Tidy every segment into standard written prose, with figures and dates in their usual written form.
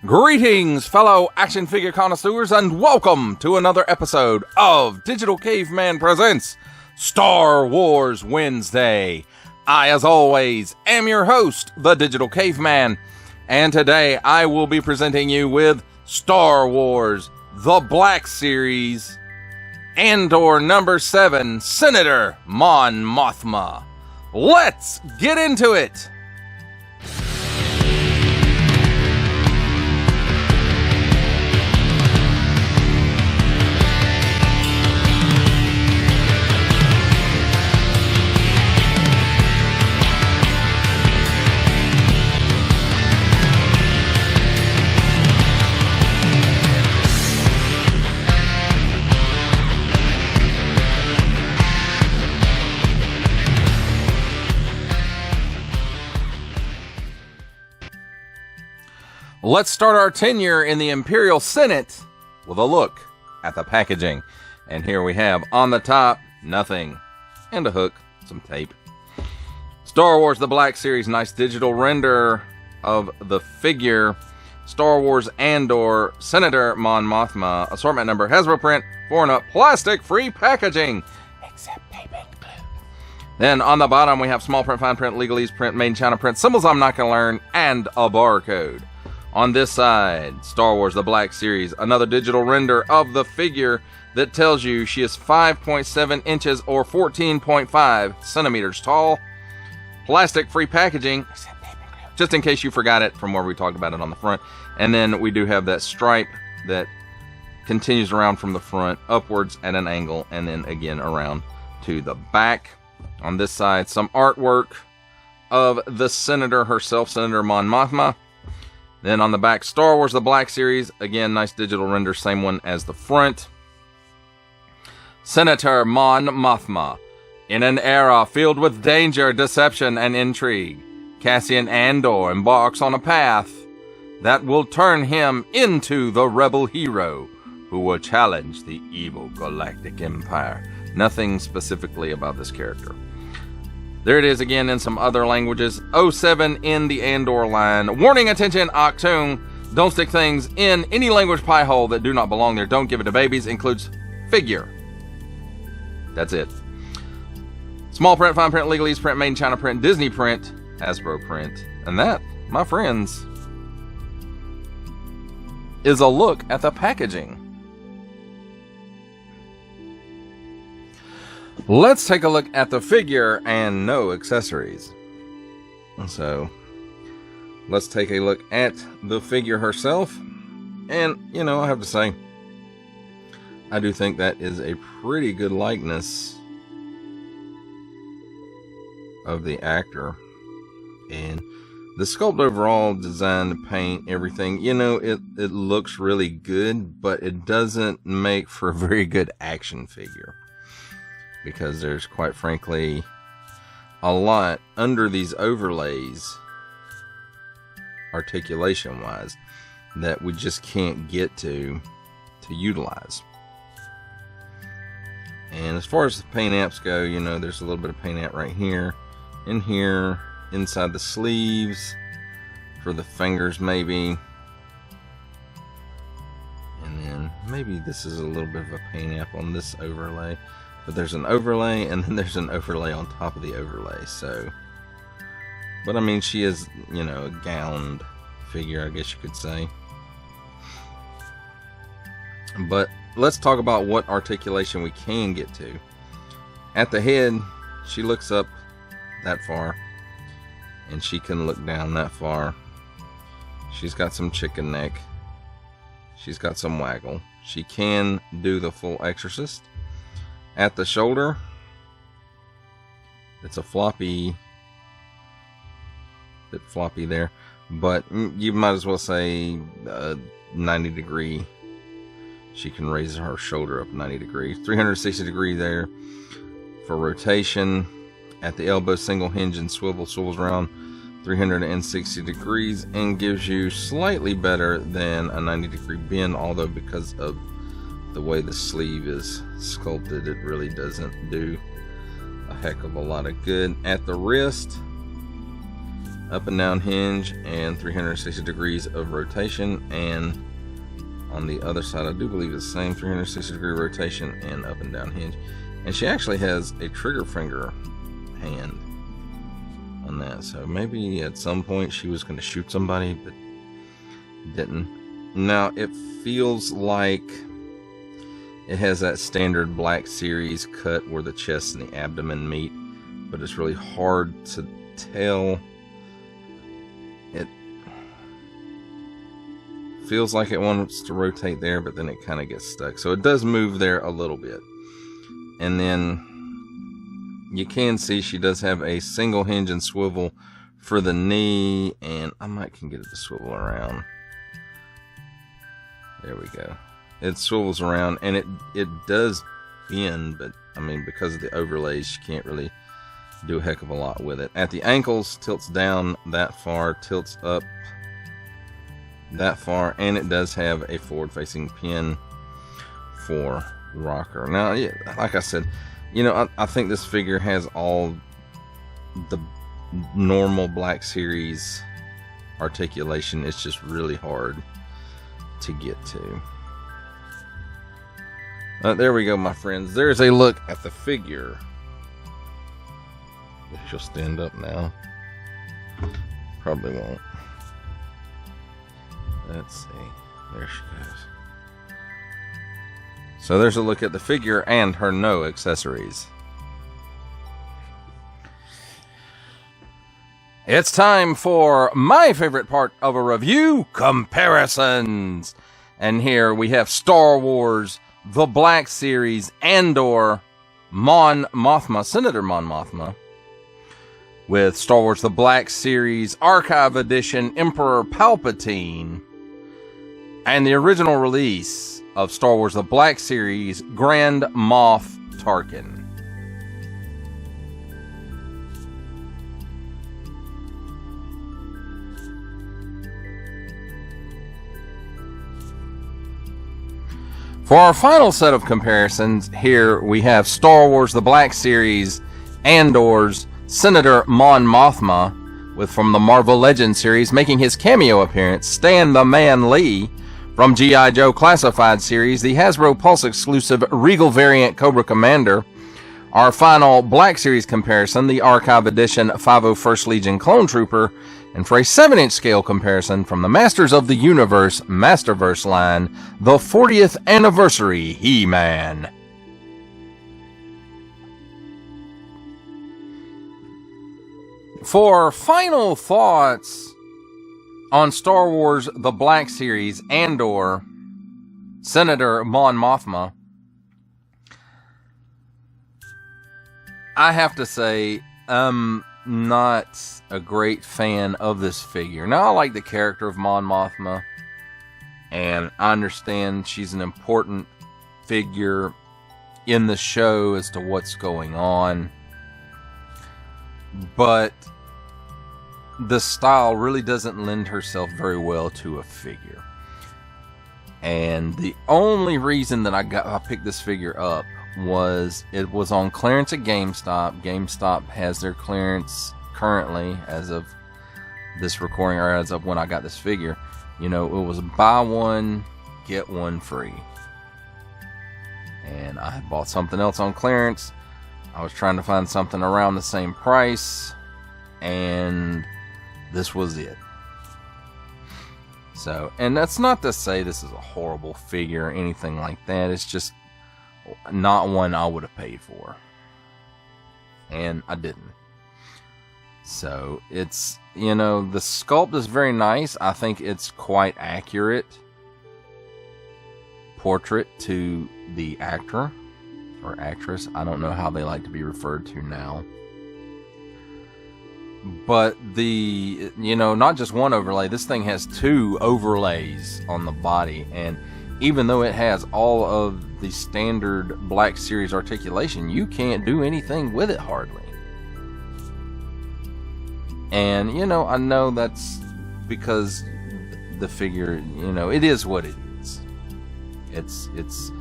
Greetings, fellow action figure connoisseurs, and welcome to another episode of Digital Caveman Presents Star Wars Wednesday. I, as always, am your host, the Digital Caveman, and today I will be presenting you with Star Wars, the Black Series, Andor number 7, Senator Mon Mothma. Let's get into it! Let's start our tenure in the Imperial Senate with a look at the packaging. And here we have, on the top, nothing. And a hook, some tape. Star Wars The Black Series, nice digital render of the figure. Star Wars Andor, Senator Mon Mothma, assortment number, Hasbro print, 4 and up, plastic-free packaging. Except tape and glue. Then on the bottom we have small print, fine print, legalese print, made in China print, symbols I'm not going to learn, and a barcode. On this side, Star Wars The Black Series, another digital render of the figure that tells you she is 5.7 inches or 14.5 centimeters tall. Plastic-free packaging, just in case you forgot it from where we talked about it on the front. And then we do have that stripe that continues around from the front upwards at an angle and then again around to the back. On this side, some artwork of the Senator herself, Senator Mon Mothma. Then on the back, Star Wars The Black Series. Again, nice digital render, same one as the front. Senator Mon Mothma. In an era filled with danger, deception, and intrigue, Cassian Andor embarks on a path that will turn him into the rebel hero who will challenge the evil Galactic Empire. Nothing specifically about this character. There it is again in some other languages. 07 in the Andor line. Warning, attention, Octoon. Don't stick things in any language pie hole that do not belong there. Don't give it to babies. Includes figure. That's it. Small print, fine print, legalese print, made in China print, Disney print, Hasbro print. And that, my friends, is a look at the packaging. Let's take a look at the figure and no accessories. So, let's take a look at the figure herself. And, you know, I have to say, I do think that is a pretty good likeness of the actor. And the sculpt overall, design, the paint, everything, you know, it looks really good, but it doesn't make for a very good action figure. Because there's, quite frankly, a lot under these overlays, articulation-wise, that we just can't get to utilize. And as far as the paint apps go, you know, there's a little bit of paint app right here, in here, inside the sleeves, for the fingers maybe. And then maybe this is a little bit of a paint app on this overlay. But there's an overlay, and then there's an overlay on top of the overlay, so. But I mean, she is, you know, a gowned figure, I guess you could say. But let's talk about what articulation we can get to. At the head, she looks up that far, and she can look down that far. She's got some chicken neck. She's got some waggle. She can do the full exorcist. At the shoulder, it's a floppy, bit floppy there, but you might as well say 90 degree. She can raise her shoulder up 90 degrees, 360 degree there for rotation. At the elbow, single hinge and swivels around 360 degrees and gives you slightly better than a 90 degree bend, although because of the way the sleeve is sculpted, it really doesn't do a heck of a lot of good. At the wrist, up and down hinge and 360 degrees of rotation, and on the other side I do believe it's the same 360 degree rotation and up and down hinge. And she actually has a trigger finger hand on that, so maybe at some point she was going to shoot somebody but didn't. Now it feels like it has that standard Black Series cut where the chest and the abdomen meet, but it's really hard to tell. It feels like it wants to rotate there, but then it kind of gets stuck. So it does move there a little bit. And then you can see she does have a single hinge and swivel for the knee, and I might can get it to swivel around. There we go. It swivels around, and it does bend, but I mean, because of the overlays, you can't really do a heck of a lot with it. At the ankles, tilts down that far, tilts up that far, and it does have a forward-facing pin for rocker. Now, yeah, like I said, you know, I think this figure has all the normal Black Series articulation. It's just really hard to get to. There we go, my friends. There's a look at the figure. She'll stand up now. Probably won't. Let's see. There she goes. So there's a look at the figure and her no accessories. It's time for my favorite part of a review, comparisons. And here we have Star Wars, the Black Series, Andor, Mon Mothma, Senator Mon Mothma, with Star Wars, the Black Series, Archive Edition, Emperor Palpatine, and the original release of Star Wars, the Black Series, Grand Moff Tarkin. For our final set of comparisons, here we have Star Wars, the Black Series, Andor's Senator Mon Mothma, with from the Marvel Legends series, making his cameo appearance, Stan the Man Lee, from G.I. Joe Classified series, the Hasbro Pulse exclusive Regal variant Cobra Commander. Our final Black Series comparison, the Archive Edition 501st Legion Clone Trooper, and for a 7-inch scale comparison from the Masters of the Universe Masterverse line, the 40th Anniversary He-Man. For final thoughts on Star Wars The Black Series, Andor, Senator Mon Mothma, I have to say, I'm not a great fan of this figure. Now, I like the character of Mon Mothma, and I understand she's an important figure in the show as to what's going on, but the style really doesn't lend herself very well to a figure. And the only reason that I picked this figure up was it was on clearance at GameStop. GameStop has their clearance currently, as of this recording, or as of when I got this figure. You know, it was buy one, get one free. And I had bought something else on clearance. I was trying to find something around the same price, and this was it. So, and that's not to say this is a horrible figure or anything like that. It's just not one I would have paid for. And I didn't. So, it's, you know, the sculpt is very nice. I think it's quite accurate portrait to the actor or actress. I don't know how they like to be referred to now. But the, you know, not just one overlay. This thing has 2 overlays on the body. And even though it has all of the standard Black Series articulation, you can't do anything with it hardly. And, you know, I know that's because the figure, you know, it is what it is. It's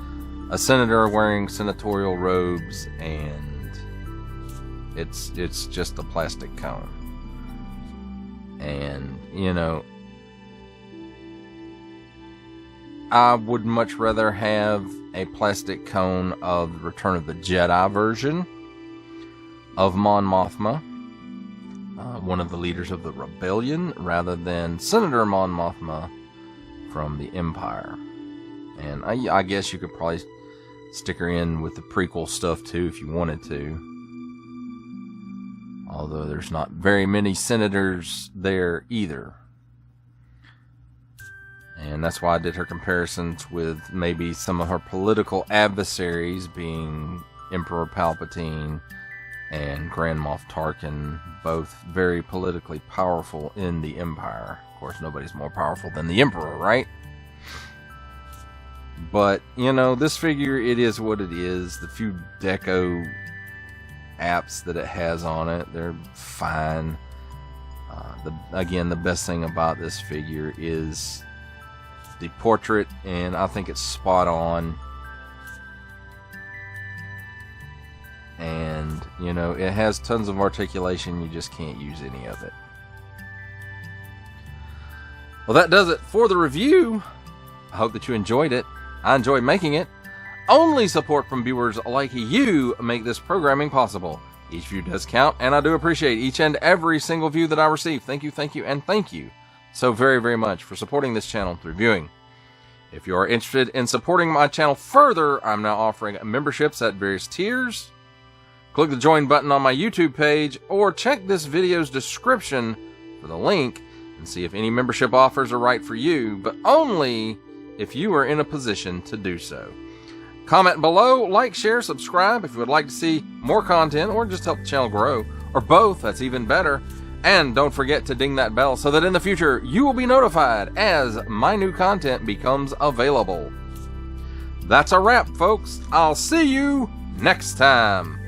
a senator wearing senatorial robes, and it's just a plastic cone. And, you know, I would much rather have a plastic cone of Return of the Jedi version of Mon Mothma, one of the leaders of the rebellion, rather than Senator Mon Mothma from the Empire. And I guess you could probably stick her in with the prequel stuff too if you wanted to. Although there's not very many senators there either. And that's why I did her comparisons with maybe some of her political adversaries, being Emperor Palpatine and Grand Moff Tarkin, both very politically powerful in the Empire. Of course, nobody's more powerful than the Emperor, right? But, you know, this figure, it is what it is. The few deco apps that it has on it, they're fine. Again, the best thing about this figure is the portrait, and I think it's spot on. And, you know, it has tons of articulation, you just can't use any of it. Well, that does it for the review. I hope that you enjoyed it. I enjoyed making it. Only support from viewers like you make this programming possible. Each view does count, and I do appreciate each and every single view that I receive. Thank you, and thank you so very, very much for supporting this channel through viewing. If you are interested in supporting my channel further, I'm now offering memberships at various tiers. Click the join button on my YouTube page, or check this video's description for the link and see if any membership offers are right for you, but only if you are in a position to do so. Comment below, like, share, subscribe if you would like to see more content or just help the channel grow, or both, that's even better. And don't forget to ding that bell so that in the future you will be notified as my new content becomes available. That's a wrap, folks. I'll see you next time.